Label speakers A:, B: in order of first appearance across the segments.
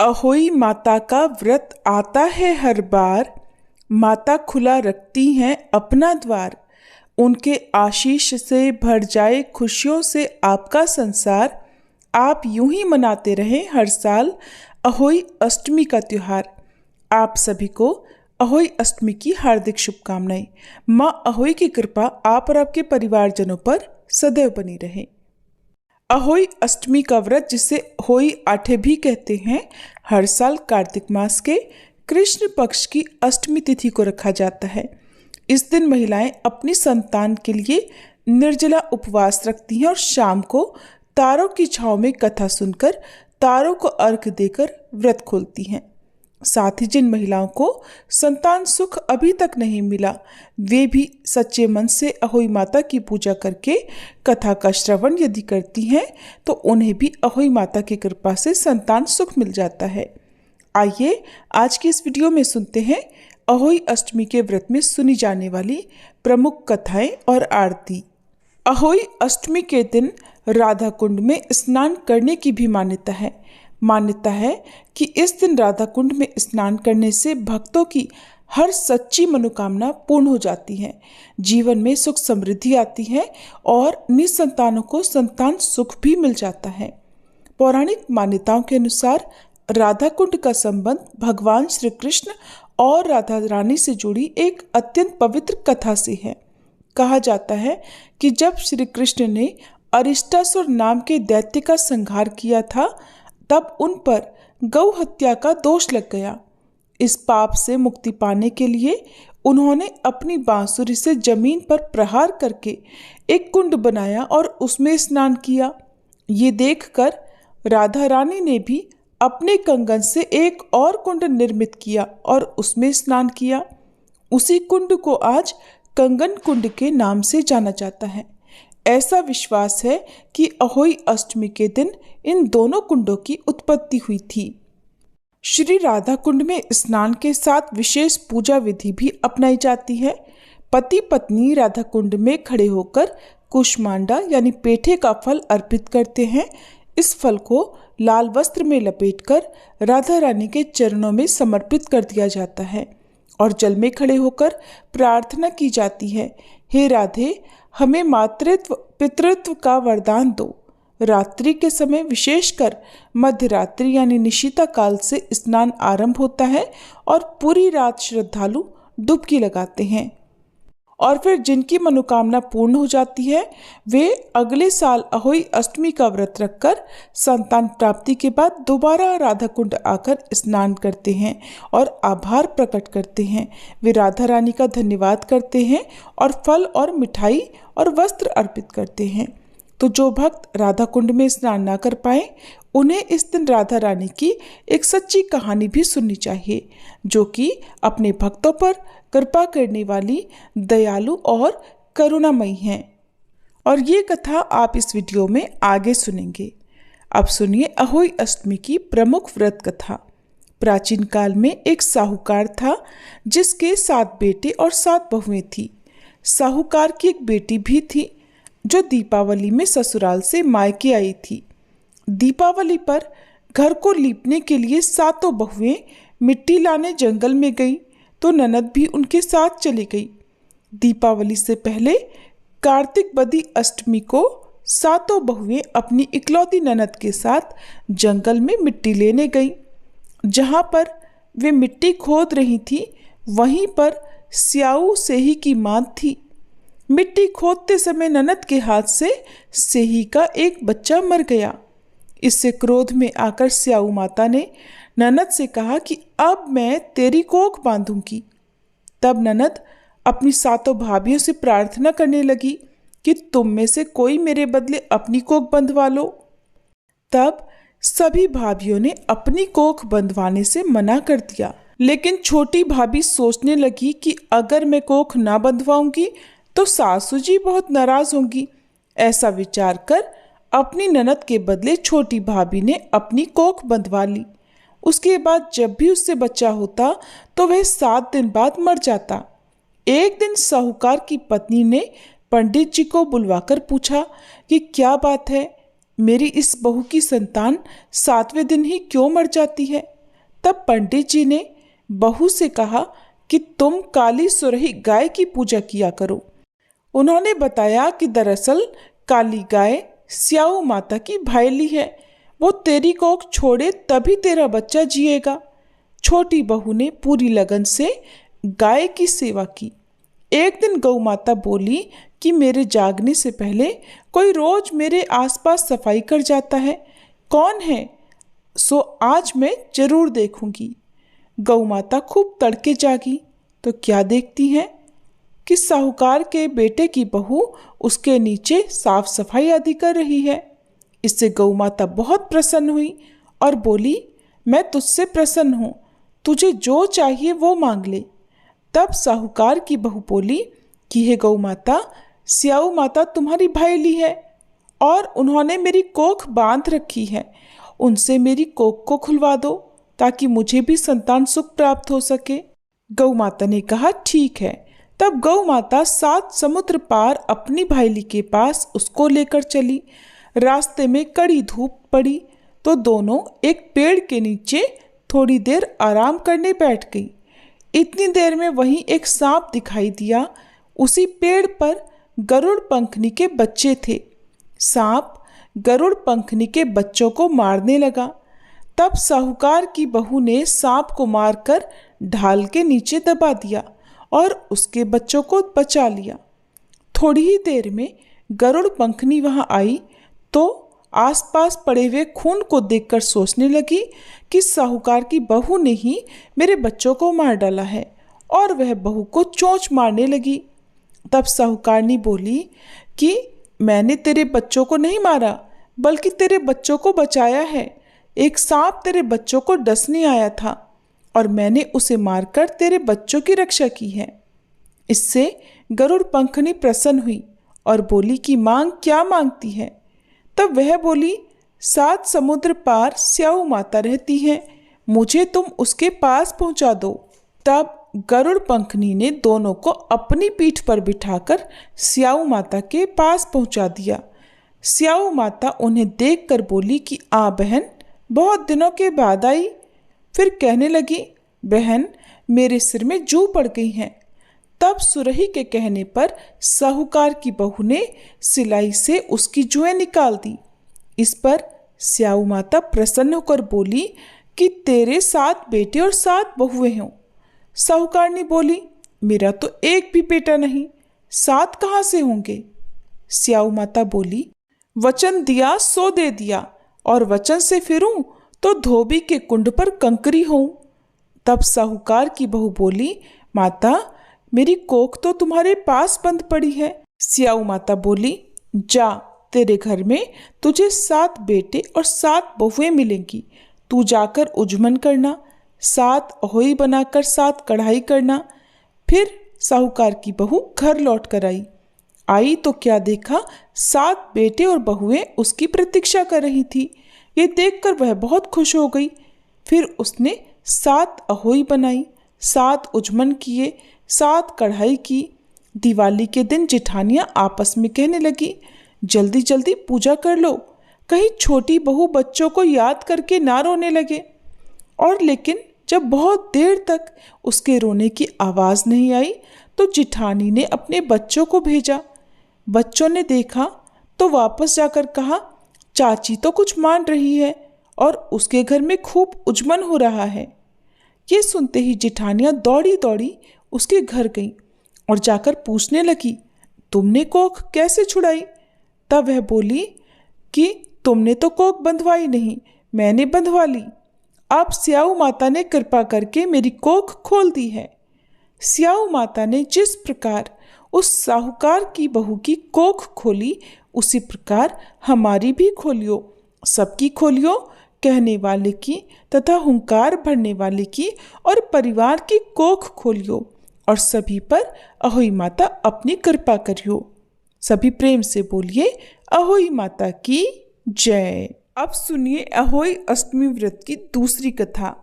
A: अहोई माता का व्रत आता है हर बार। माता खुला रखती हैं अपना द्वार। उनके आशीष से भर जाए खुशियों से आपका संसार। आप यूं ही मनाते रहें हर साल अहोई अष्टमी का त्योहार। आप सभी को अहोई अष्टमी की हार्दिक शुभकामनाएं। माँ अहोई की कृपा आप और आपके परिवारजनों पर सदैव बनी रहे। अहोई अष्टमी का व्रत, जिसे होई आठे भी कहते हैं, हर साल कार्तिक मास के कृष्ण पक्ष की अष्टमी तिथि को रखा जाता है। इस दिन महिलाएं अपनी संतान के लिए निर्जला उपवास रखती हैं और शाम को तारों की छांव में कथा सुनकर तारों को अर्घ देकर व्रत खोलती हैं। साथ ही जिन महिलाओं को संतान सुख अभी तक नहीं मिला, वे भी सच्चे मन से अहोई माता की पूजा करके कथा का श्रवण यदि करती हैं तो उन्हें भी अहोई माता की कृपा से संतान सुख मिल जाता है। आइए आज की इस वीडियो में सुनते हैं अहोई अष्टमी के व्रत में सुनी जाने वाली प्रमुख कथाएं और आरती। अहोई अष्टमी के दिन राधा कुंड में स्नान करने की भी मान्यता है कि इस दिन राधा कुंड में स्नान करने से भक्तों की हर सच्ची मनोकामना पूर्ण हो जाती है, जीवन में सुख समृद्धि आती है और निसंतानों को संतान सुख भी मिल जाता है। पौराणिक मान्यताओं के अनुसार राधा कुंड का संबंध भगवान श्री कृष्ण और राधा रानी से जुड़ी एक अत्यंत पवित्र कथा से है। कहा जाता है कि जब श्री कृष्ण ने अरिष्टासुर नाम के दैत्य का संहार किया था, तब उन पर गौ हत्या का दोष लग गया। इस पाप से मुक्ति पाने के लिए उन्होंने अपनी बांसुरी से जमीन पर प्रहार करके एक कुंड बनाया और उसमें स्नान किया। ये देखकर राधा रानी ने भी अपने कंगन से एक और कुंड निर्मित किया और उसमें स्नान किया। उसी कुंड को आज कंगन कुंड के नाम से जाना जाता है। ऐसा विश्वास है कि अहोई अष्टमी के दिन इन दोनों कुंडों की उत्पत्ति हुई थी। श्री राधा कुंड में स्नान के साथ विशेष पूजा विधि भी अपनाई जाती है। पति पत्नी राधा कुंड में खड़े होकर कुष्मांडा यानी पेठे का फल अर्पित करते हैं। इस फल को लाल वस्त्र में लपेटकर राधा रानी के चरणों में समर्पित कर दिया जाता है और जल में खड़े होकर प्रार्थना की जाती है, हे राधे, हमें मातृत्व पितृत्व का वरदान दो। रात्रि के समय विशेषकर मध्य रात्रि यानी निशिता काल से स्नान आरंभ होता है और पूरी रात श्रद्धालु डुबकी लगाते हैं और फिर जिनकी मनोकामना पूर्ण हो जाती है वे अगले साल अहोई अष्टमी का व्रत रखकर संतान प्राप्ति के बाद दोबारा राधा कुंड आकर स्नान करते हैं और आभार प्रकट करते हैं। वे राधा रानी का धन्यवाद करते हैं और फल और मिठाई और वस्त्र अर्पित करते हैं। तो जो भक्त राधा कुंड में स्नान ना कर पाए, उन्हें इस दिन राधा रानी की एक सच्ची कहानी भी सुननी चाहिए, जो कि अपने भक्तों पर कृपा करने वाली दयालु और करुणामयी हैं। और ये कथा आप इस वीडियो में आगे सुनेंगे। अब सुनिए अहोई अष्टमी की प्रमुख व्रत कथा। प्राचीन काल में एक साहूकार था जिसके 7 बेटे और 7 बहुएं थी। साहूकार की एक बेटी भी थी जो दीपावली में ससुराल से मायके आई थी। दीपावली पर घर को लीपने के लिए 7 बहुएं मिट्टी लाने जंगल में गई तो ननद भी उनके साथ चली गई। दीपावली से पहले कार्तिक बदी अष्टमी को 7 बहुएं अपनी इकलौती ननद के साथ जंगल में मिट्टी लेने गई। जहाँ पर वे मिट्टी खोद रही थी, वहीं पर स्याऊ सेही की माद थी। मिट्टी खोदते समय ननद के हाथ से सेही का एक बच्चा मर गया। इससे क्रोध में आकर स्याऊ माता ने ननद से कहा कि अब मैं तेरी कोख बांधूंगी। तब ननद अपनी 7 भाभियों से प्रार्थना करने लगी कि तुम में से कोई मेरे बदले अपनी कोख बंधवा लो। तब सभी भाभियों ने अपनी कोख बंधवाने से मना कर दिया, लेकिन छोटी भाभी सोचने लगी कि अगर मैं कोख ना बंधवाऊंगी तो सासू जी बहुत नाराज होंगी। ऐसा विचार कर अपनी ननद के बदले छोटी भाभी ने अपनी कोख बंधवा ली। उसके बाद जब भी उससे बच्चा होता तो वह 7 दिन बाद मर जाता। एक दिन साहूकार की पत्नी ने पंडित जी को बुलवाकर पूछा कि क्या बात है, मेरी इस बहू की संतान 7वें दिन ही क्यों मर जाती है। तब पंडित जी ने बहू से कहा कि तुम काली सुरही गाय की पूजा किया करो। उन्होंने बताया कि दरअसल काली गाय स्याऊ माता की भाईली है, वो तेरी कोख छोड़े तभी तेरा बच्चा जिएगा। छोटी बहू ने पूरी लगन से गाय की सेवा की। एक दिन गौ माता बोली कि मेरे जागने से पहले कोई रोज मेरे आसपास सफाई कर जाता है, कौन है? सो आज मैं जरूर देखूंगी। गौ माता खूब तड़के जागी तो क्या देखती हैं कि साहूकार के बेटे की बहू उसके नीचे साफ सफाई आदि कर रही है। इससे गौ माता बहुत प्रसन्न हुई और बोली, मैं तुझसे प्रसन्न हूँ, तुझे जो चाहिए वो मांग ले। तब साहूकार की बहू बोली कि हे गौ माता, स्याऊ माता तुम्हारी भाईली है और उन्होंने मेरी कोख बांध रखी है, उनसे मेरी कोख को खुलवा दो ताकि मुझे भी संतान सुख प्राप्त हो सके। गौ माता ने कहा ठीक है। तब गौ माता 7 समुद्र पार अपनी भाईली के पास उसको लेकर चली। रास्ते में कड़ी धूप पड़ी तो दोनों एक पेड़ के नीचे थोड़ी देर आराम करने बैठ गई। इतनी देर में वहीं एक सांप दिखाई दिया। उसी पेड़ पर गरुड़ पंखनी के बच्चे थे। सांप गरुड़ पंखनी के बच्चों को मारने लगा। तब साहूकार की बहू ने सांप को मारकर ढाल के नीचे दबा दिया और उसके बच्चों को बचा लिया। थोड़ी ही देर में गरुड़ पंखनी वहां आई तो आसपास पड़े हुए खून को देखकर सोचने लगी कि साहूकार की बहू ने ही मेरे बच्चों को मार डाला है, और वह बहू को चोंच मारने लगी। तब साहूकारनी बोली कि मैंने तेरे बच्चों को नहीं मारा बल्कि तेरे बच्चों को बचाया है। एक सांप तेरे बच्चों को डसने आया था और मैंने उसे मारकर तेरे बच्चों की रक्षा की है। इससे गरुड़ पंखनी प्रसन्न हुई और बोली कि मांग क्या मांगती है। तब वह बोली, 7 समुद्र पार स्याऊ माता रहती है, मुझे तुम उसके पास पहुंचा दो। तब गरुड़ पंखनी ने दोनों को अपनी पीठ पर बिठाकर स्याऊ माता के पास पहुंचा दिया। स्याऊ माता उन्हें देखकर बोली कि आ बहन, बहुत दिनों के बाद आई। फिर कहने लगी, बहन मेरे सिर में जू पड़ गई हैं। तब सुरही के कहने पर साहूकार की बहू ने सिलाई से उसकी जुएं निकाल दी। इस पर स्याऊ माता प्रसन्न होकर बोली कि तेरे 7 बेटे और 7 बहुएं हों। साहूकारनी बोली, मेरा तो एक भी बेटा नहीं, 7 कहाँ से होंगे? स्याऊ माता बोली, वचन दिया सो दे दिया, और वचन से फिरूं तो धोबी के कुंड पर कंकरी होऊं। तब साहूकार की बहू बोली, माता मेरी कोख तो तुम्हारे पास बंद पड़ी है। स्याऊ माता बोली, जा, तेरे घर में तुझे 7 बेटे और 7 बहुएं मिलेंगी। तू जाकर उजमन करना, 7 अहोई बनाकर 7 कढ़ाई करना। फिर साहूकार की बहू घर लौट कर आई तो क्या देखा, 7 बेटे और बहुएं उसकी प्रतीक्षा कर रही थी। ये देखकर वह बहुत खुश हो गई। फिर उसने 7 अहोई बनाई, 7 उजमन किए, 7 कढ़ाई की। दिवाली के दिन जेठानियां आपस में कहने लगी, जल्दी जल्दी पूजा कर लो, कहीं छोटी बहू बच्चों को याद करके ना रोने लगे। और लेकिन जब बहुत देर तक उसके रोने की आवाज़ नहीं आई तो जेठानी ने अपने बच्चों को भेजा। बच्चों ने देखा तो वापस जाकर कहा, चाची तो कुछ मान रही है और उसके घर में खूब उजमन हो रहा है। ये सुनते ही जेठानियां दौड़ी दौड़ी उसके घर गईं और जाकर पूछने लगी, तुमने कोख कैसे छुड़ाई? तब वह बोली कि तुमने तो कोख बंधवाई नहीं, मैंने बंधवा ली। अब स्याऊ माता ने कृपा करके मेरी कोख खोल दी है। स्याऊ माता ने जिस प्रकार उस साहूकार की बहू की कोख खोली, उसी प्रकार हमारी भी खोलियो, सबकी खोलियो, कहने वाले की तथा हुंकार भरने वाले की और परिवार की कोख खोलियो, और सभी पर अहोई माता अपनी कृपा करियो। सभी प्रेम से बोलिए, अहोई माता की जय। अब सुनिए अहोई अष्टमी व्रत की दूसरी कथा।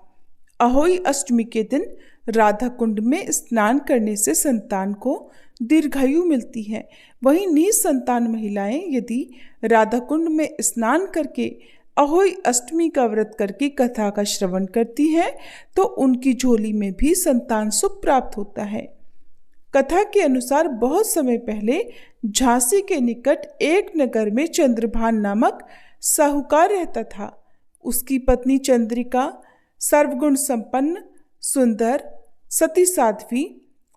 A: अहोई अष्टमी के दिन राधा कुंड में स्नान करने से संतान को दीर्घायु मिलती है। वहीं निसंतान महिलाएं यदि राधा कुंड में स्नान करके अहोई अष्टमी का व्रत करके कथा का श्रवण करती हैं तो उनकी झोली में भी संतान सुख प्राप्त होता है। कथा के अनुसार बहुत समय पहले झांसी के निकट एक नगर में चंद्रभान नामक साहूकार रहता था। उसकी पत्नी चंद्रिका सर्वगुण संपन्न, सुंदर, सती साध्वी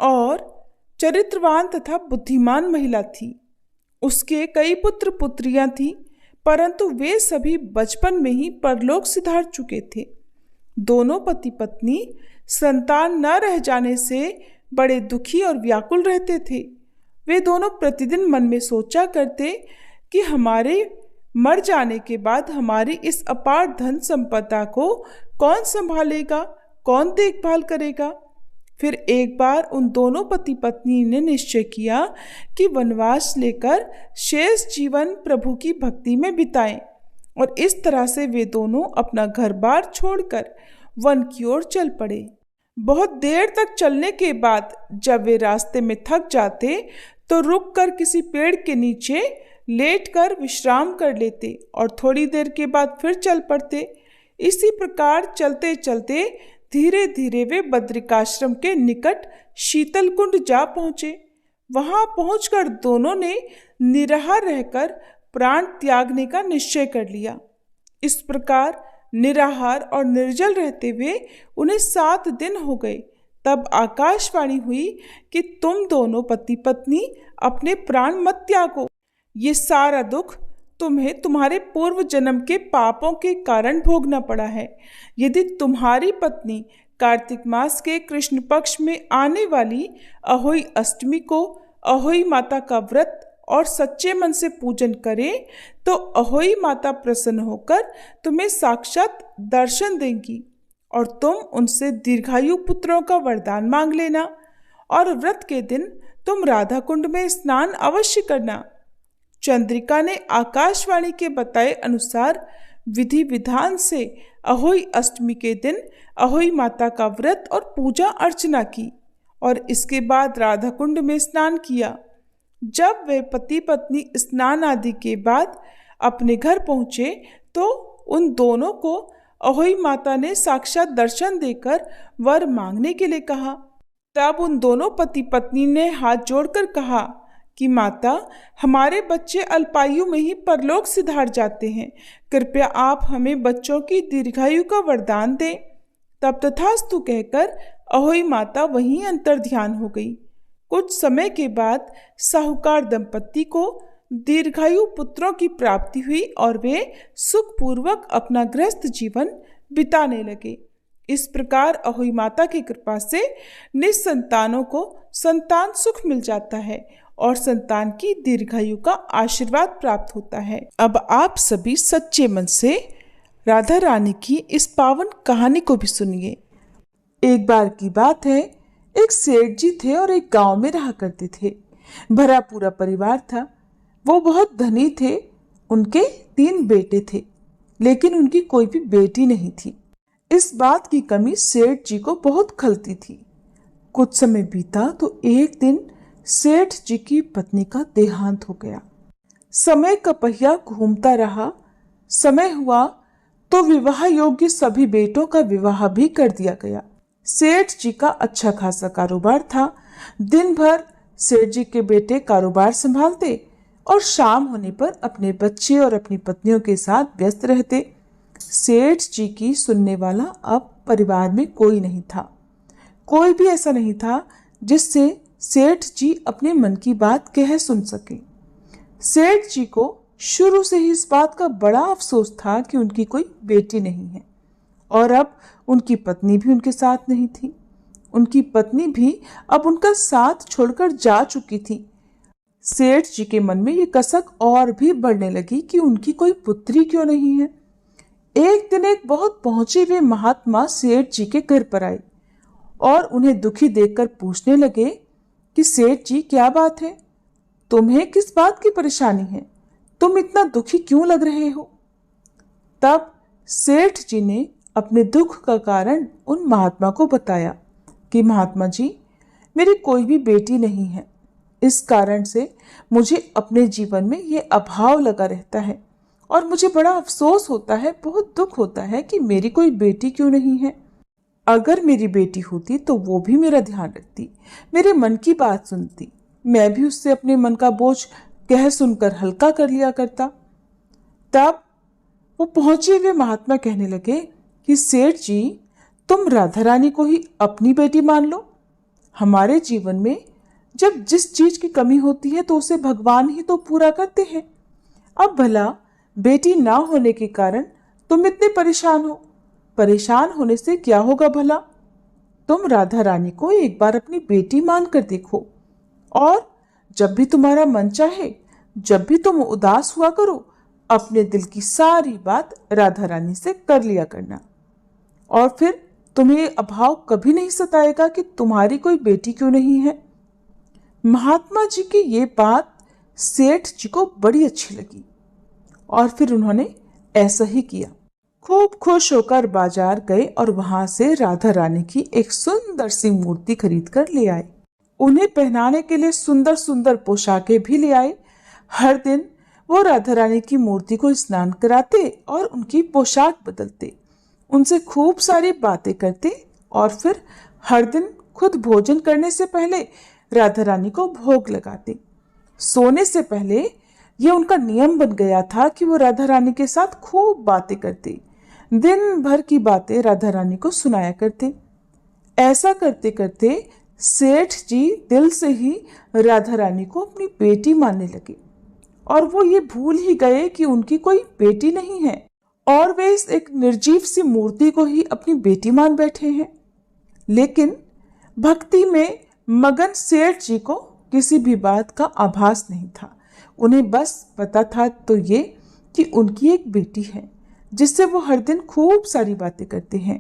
A: और चरित्रवान तथा बुद्धिमान महिला थी। उसके कई पुत्र पुत्रियां थीं, परंतु वे सभी बचपन में ही परलोक सिधार चुके थे। दोनों पति पत्नी संतान न रह जाने से बड़े दुखी और व्याकुल रहते थे। वे दोनों प्रतिदिन मन में सोचा करते कि हमारे मर जाने के बाद हमारी इस अपार धन संपदा को कौन संभालेगा, कौन देखभाल करेगा। फिर एक बार उन दोनों पति पत्नी ने निश्चय किया कि वनवास लेकर शेष जीवन प्रभु की भक्ति में बिताएं, और इस तरह से वे दोनों अपना घर बार छोड़कर वन की ओर चल पड़े। बहुत देर तक चलने के बाद जब वे रास्ते में थक जाते तो रुककर किसी पेड़ के नीचे लेटकर विश्राम कर लेते और थोड़ी देर के बाद फिर चल पड़ते। इसी प्रकार चलते चलते धीरे धीरे वे बद्रिकाश्रम के निकट शीतल कुंड जा पहुंचे। वहां पहुंचकर दोनों ने निराहार रहकर प्राण त्यागने का निश्चय कर लिया। इस प्रकार निराहार और निर्जल रहते हुए उन्हें 7 दिन हो गए। तब आकाशवाणी हुई कि तुम दोनों पति पत्नी अपने प्राण मत त्यागो। ये सारा दुख तुम्हें तुम्हारे पूर्व जन्म के पापों के कारण भोगना पड़ा है। यदि तुम्हारी पत्नी कार्तिक मास के कृष्ण पक्ष में आने वाली अहोई अष्टमी को अहोई माता का व्रत और सच्चे मन से पूजन करे तो अहोई माता प्रसन्न होकर तुम्हें साक्षात दर्शन देंगी और तुम उनसे दीर्घायु पुत्रों का वरदान मांग लेना। और व्रत के दिन तुम राधा कुंड में स्नान अवश्य करना। चंद्रिका ने आकाशवाणी के बताए अनुसार विधि विधान से अहोई अष्टमी के दिन अहोई माता का व्रत और पूजा अर्चना की और इसके बाद राधा कुंड में स्नान किया। जब वे पति पत्नी स्नान आदि के बाद अपने घर पहुंचे तो उन दोनों को अहोई माता ने साक्षात दर्शन देकर वर मांगने के लिए कहा। तब उन दोनों पति पत्नी ने हाथ जोड़कर कहा कि माता, हमारे बच्चे अल्पायु में ही परलोक सिधार जाते हैं, कृपया आप हमें बच्चों की दीर्घायु का वरदान दें। तब तथास्तु कहकर अहोई माता वहीं अंतर ध्यान हो गई। कुछ समय के बाद साहूकार दंपत्ति को दीर्घायु पुत्रों की प्राप्ति हुई और वे सुखपूर्वक अपना गृहस्थ जीवन बिताने लगे। इस प्रकार अहोई माता की कृपा से निसंतानों को संतान सुख मिल जाता है और संतान की दीर्घायु का आशीर्वाद प्राप्त होता है। अब आप सभी सच्चे मन से राधा रानी की इस पावन कहानी को भी सुनिए। एक बार की बात है, एक सेठ जी थे और एक गांव में रहा करते थे। भरा पूरा परिवार था। वो बहुत धनी थे। उनके 3 बेटे थे, लेकिन उनकी कोई भी बेटी नहीं थी। इस बात की कमी सेठ जी को बहुत खलती थी। कुछ समय बीता तो एक दिन सेठ जी की पत्नी का देहांत हो गया। समय का पहिया घूमता रहा। समय हुआ तो विवाह योग्य सभी बेटों का विवाह भी कर दिया गया। सेठ जी का अच्छा खासा कारोबार था। दिन भर सेठ जी के बेटे कारोबार संभालते और शाम होने पर अपने बच्चे और अपनी पत्नियों के साथ व्यस्त रहते। सेठ जी की सुनने वाला अब परिवार में कोई नहीं था। कोई भी ऐसा नहीं था जिससे सेठ जी अपने मन की बात कह सुन सके। सेठ जी को शुरू से ही इस बात का बड़ा अफसोस था कि उनकी कोई बेटी नहीं है और अब उनकी पत्नी भी उनके साथ नहीं थी। उनकी पत्नी भी अब उनका साथ छोड़कर जा चुकी थी। सेठ जी के मन में ये कसक और भी बढ़ने लगी कि उनकी कोई पुत्री क्यों नहीं है। एक दिन एक बहुत पहुंचे हुए महात्मा सेठ जी के घर पर आए और उन्हें दुखी देखकर पूछने लगे कि सेठ जी, क्या बात है? तुम्हें किस बात की परेशानी है? तुम इतना दुखी क्यों लग रहे हो? तब सेठ जी ने अपने दुख का कारण उन महात्मा को बताया। कि महात्मा जी, मेरी कोई भी बेटी नहीं है। इस कारण से मुझे अपने जीवन में ये अभाव लगा रहता है और मुझे बड़ा अफसोस होता है, बहुत दुख होता है कि मेरी कोई बेटी क्यों नहीं है। अगर मेरी बेटी होती तो वो भी मेरा ध्यान रखती, मेरे मन की बात सुनती, मैं भी उससे अपने मन का बोझ कह सुनकर हल्का कर लिया करता। तब वो पहुंचे हुए महात्मा कहने लगे कि सेठ जी, तुम राधा रानी को ही अपनी बेटी मान लो। हमारे जीवन में जब जिस चीज की कमी होती है तो उसे भगवान ही तो पूरा करते हैं। अब भला बेटी ना होने के कारण तुम इतने परेशान हो, परेशान होने से क्या होगा भला? तुम राधा रानी को एक बार अपनी बेटी मान कर देखो और जब भी तुम्हारा मन चाहे, जब भी तुम उदास हुआ करो, अपने दिल की सारी बात राधा रानी से कर लिया करना और फिर तुम्हें अभाव कभी नहीं सताएगा कि तुम्हारी कोई बेटी क्यों नहीं है। महात्मा जी की ये बात सेठ जी को बड़ी अच्छी लगी और फिर उन्होंने ऐसा ही किया। खूब खुश होकर बाजार गए और वहां से राधा रानी की एक सुंदर सी मूर्ति खरीद कर ले आए। उन्हें पहनाने के लिए सुंदर सुंदर पोशाकें भी ले आए। हर दिन वो राधा रानी की मूर्ति को स्नान कराते और उनकी पोशाक बदलते, उनसे खूब सारी बातें करते और फिर हर दिन खुद भोजन करने से पहले राधा रानी को भोग लगाते। सोने से पहले ये उनका नियम बन गया था कि वो राधा रानी के साथ खूब बातें करते, दिन भर की बातें राधा रानी को सुनाया करते। ऐसा करते करते सेठ जी दिल से ही राधा रानी को अपनी बेटी मानने लगे और वो ये भूल ही गए कि उनकी कोई बेटी नहीं है और वे इस एक निर्जीव सी मूर्ति को ही अपनी बेटी मान बैठे हैं। लेकिन भक्ति में मगन सेठ जी को किसी भी बात का आभास नहीं था। उन्हें बस पता था तो ये कि उनकी एक बेटी है जिससे वो हर दिन खूब सारी बातें करते हैं।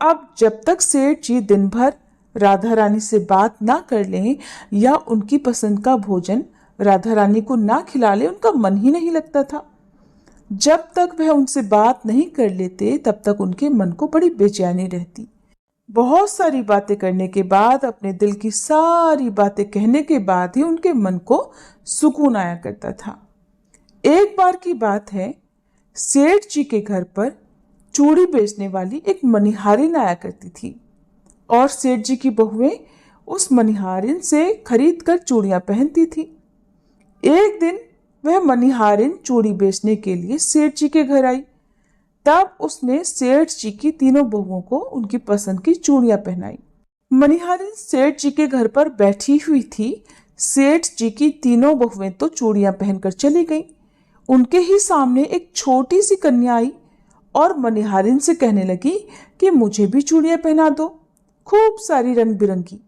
A: अब जब तक सेठ जी दिन भर राधा रानी से बात ना कर लें या उनकी पसंद का भोजन राधा रानी को ना खिला ले, उनका मन ही नहीं लगता था। जब तक वह उनसे बात नहीं कर लेते तब तक उनके मन को बड़ी बेचैनी रहती। बहुत सारी बातें करने के बाद, अपने दिल की सारी बातें कहने के बाद ही उनके मन को सुकून आया करता था। एक बार की बात है, सेठ जी के घर पर चूड़ी बेचने वाली एक मनिहारिन आया करती थी और सेठ जी की बहुएं उस मनिहारिन से खरीद कर चूड़ियां पहनती थी। एक दिन वह मनिहारिन चूड़ी बेचने के लिए सेठ जी के घर आई। तब उसने सेठ जी की तीनों बहुओं को उनकी पसंद की चूड़ियां पहनाई। मनिहारिन सेठ जी के घर पर बैठी हुई थी। सेठ जी की तीनों बहुएं तो चूड़ियां पहनकर चली गईं। उनके ही सामने एक छोटी सी कन्या आई और मनिहारिन से कहने लगी कि मुझे भी चूड़ियां पहना दो, खूब सारी रंग बिरंगी।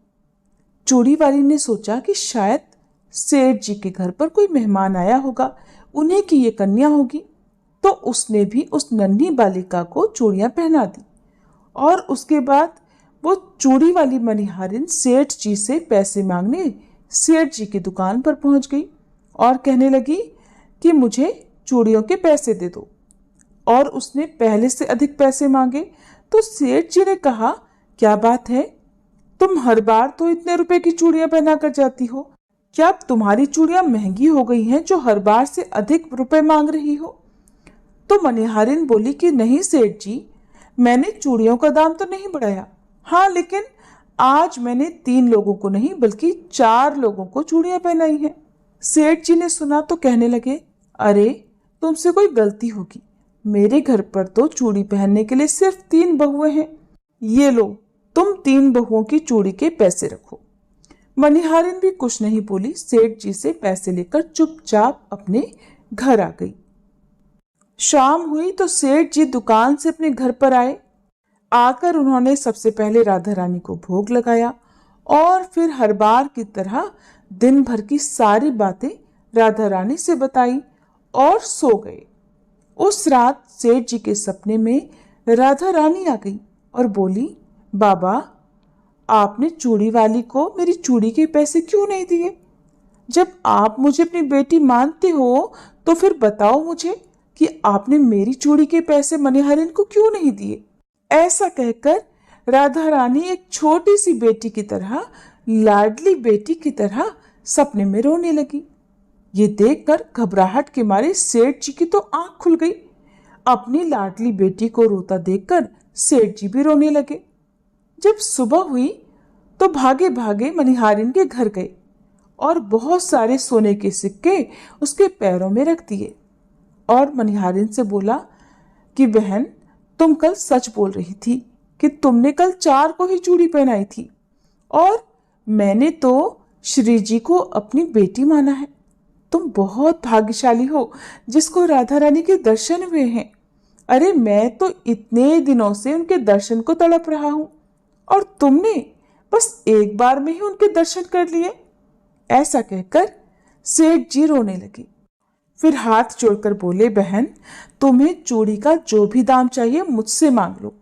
A: चूड़ी वाली ने सोचा कि शायद सेठ जी के घर पर कोई मेहमान आया होगा, उन्हीं की ये कन्या होगी, तो उसने भी उस नन्ही बालिका को चूड़ियां पहना दी और उसके बाद वो चूड़ी वाली मनिहारिन सेठ जी से पैसे मांगने सेठ जी की दुकान पर पहुंच गई और कहने लगी कि मुझे चूड़ियों के पैसे दे दो। और उसने पहले से अधिक पैसे मांगे तो सेठ जी ने कहा, क्या बात है, तुम हर बार तो इतने रुपए की चूड़ियां पहना कर जाती हो, क्या अब तुम्हारी चूड़ियां महंगी हो गई हैं जो हर बार से अधिक रुपए मांग रही हो? तो मनिहारिन बोली कि नहीं सेठ जी, मैंने चूड़ियों का दाम तो नहीं बढ़ाया, हाँ लेकिन आज मैंने 3 लोगों को नहीं बल्कि 4 लोगों को चूड़ियां पहनाई हैं। सेठ जी ने सुना तो कहने लगे, अरे तुमसे कोई गलती होगी, मेरे घर पर तो चूड़ी पहनने के लिए सिर्फ 3 बहुएं हैं, ये लो तुम 3 बहुओं की चूड़ी के पैसे रखो। मनिहारिन भी कुछ नहीं बोली, सेठ जी से पैसे लेकर चुपचाप अपने घर आ गई। शाम हुई तो सेठ जी दुकान से अपने घर पर आए। आकर उन्होंने सबसे पहले राधा रानी को भोग लगाया और फिर हर बार की तरह दिन भर की सारी बातें राधा रानी से बताई और सो गए। उस रात सेठ जी के सपने में राधा रानी आ गई और बोली, बाबा आपने चूड़ी वाली को मेरी चूड़ी के पैसे क्यों नहीं दिए? जब आप मुझे अपनी बेटी मानते हो तो फिर बताओ मुझे कि आपने मेरी चूड़ी के पैसे मनिहारिन को क्यों नहीं दिए? ऐसा कहकर राधा रानी एक छोटी सी बेटी की तरह, लाडली बेटी की तरह सपने में रोने लगी। ये देखकर घबराहट के मारे सेठ जी की तो आंख खुल गई। अपनी लाडली बेटी को रोता देखकर सेठ जी भी रोने लगे। जब सुबह हुई तो भागे भागे मनिहारिन के घर गए और बहुत सारे सोने के सिक्के उसके पैरों में रख दिए और मनिहारिन से बोला कि बहन, तुम कल सच बोल रही थी कि तुमने कल 4 को ही चूड़ी पहनाई थी और मैंने तो श्री जी को अपनी बेटी माना है। तुम बहुत भाग्यशाली हो जिसको राधा रानी के दर्शन हुए हैं। अरे मैं तो इतने दिनों से उनके दर्शन को तड़प रहा हूं और तुमने बस एक बार में ही उनके दर्शन कर लिए। ऐसा कहकर सेठ जी रोने लगे। फिर हाथ जोड़कर बोले, बहन, तुम्हें चूड़ी का जो भी दाम चाहिए मुझसे मांग लो।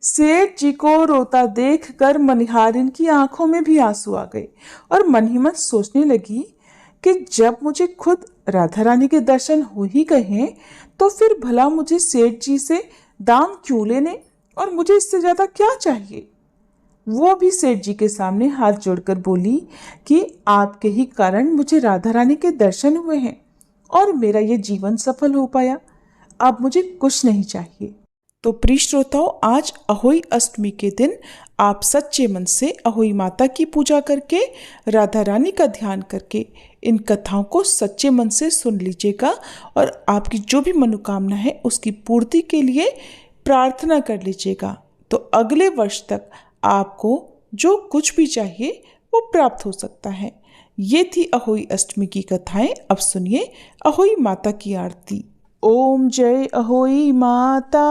A: सेठ जी को रोता देखकर मनिहारिन की आंखों में भी आंसू आ गए और मन ही मन सोचने लगी कि जब मुझे खुद राधा रानी के दर्शन हो ही गए हैं तो फिर भला मुझे सेठ जी से दाम क्यों लेने और मुझे इससे ज्यादा क्या चाहिए। वो भी सेठ जी के सामने हाथ जोड़कर बोली कि आपके ही कारण मुझे राधा रानी के दर्शन हुए हैं और मेरा ये जीवन सफल हो पाया। अब मुझे कुछ नहीं चाहिए। तो प्रिय श्रोताओं, आज अहोई अष्टमी के दिन आप सच्चे मन से अहोई माता की पूजा करके, राधा रानी का ध्यान करके इन कथाओं को सच्चे मन से सुन लीजिएगा और आपकी जो भी मनोकामना है उसकी पूर्ति के लिए प्रार्थना कर लीजिएगा। तो अगले वर्ष तक आपको जो कुछ भी चाहिए वो प्राप्त हो सकता है। ये थी अहोई अष्टमी की कथाएं। अब सुनिए अहोई माता की आरती। ओम जय अहोई माता,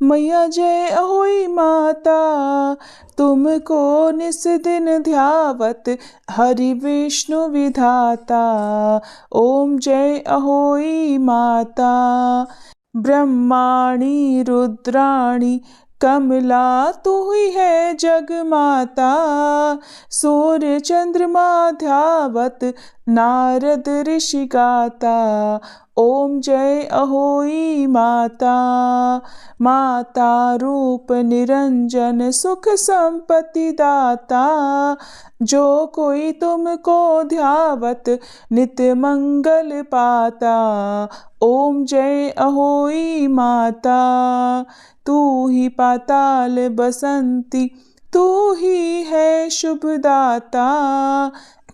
A: मैया जय अहोई माता, तुमको निस दिन ध्यावत हरि विष्णु विधाता। ओम जय अहोई माता, ब्रह्माणी रुद्राणी कमला तू ही है जग माता, सूर्य चंद्रमा ध्यावत नारद ऋषि गाता। ओम जय अहोई माता, माता रूप निरंजन सुख संपत्ति दाता, जो कोई तुमको ध्यावत नित्य मंगल पाता। ओम जय अहोई माता, तू ही पाताल बसंती, तू ही है शुभ दाता,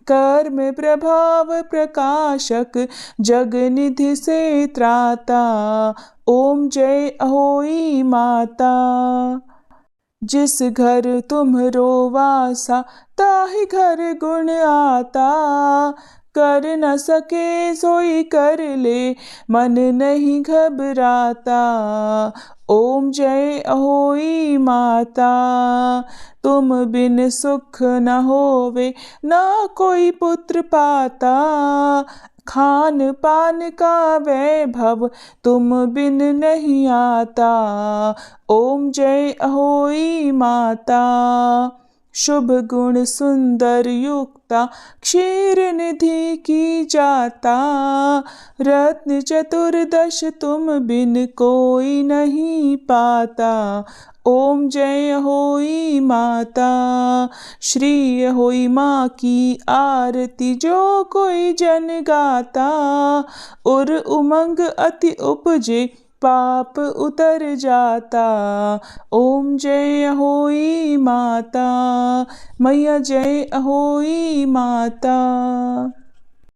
A: कर्म प्रभाव प्रकाशक जग निधि से त्राता। ओम जय अहोई माता, जिस घर तुम्हरो वासा ताहि घर गुण आता, कर न सके सोई कर ले मन नहीं घबराता। ओम जय अहोई माता, तुम बिन सुख न होवे ना कोई पुत्र पाता, खान पान का वैभव तुम बिन नहीं आता। ओम जय अहोई माता, शुभ गुण सुंदर युक्ता क्षीर निधि की जाता, रत्न चतुर्दश तुम बिन कोई नहीं पाता। ओम जय अहोई माता, श्री अहोई माँ की आरती जो कोई जन गाता, उर उमंग अति उपजे पाप उतर जाता। ओम जय अहोई माता, मैया जय अहोई माता।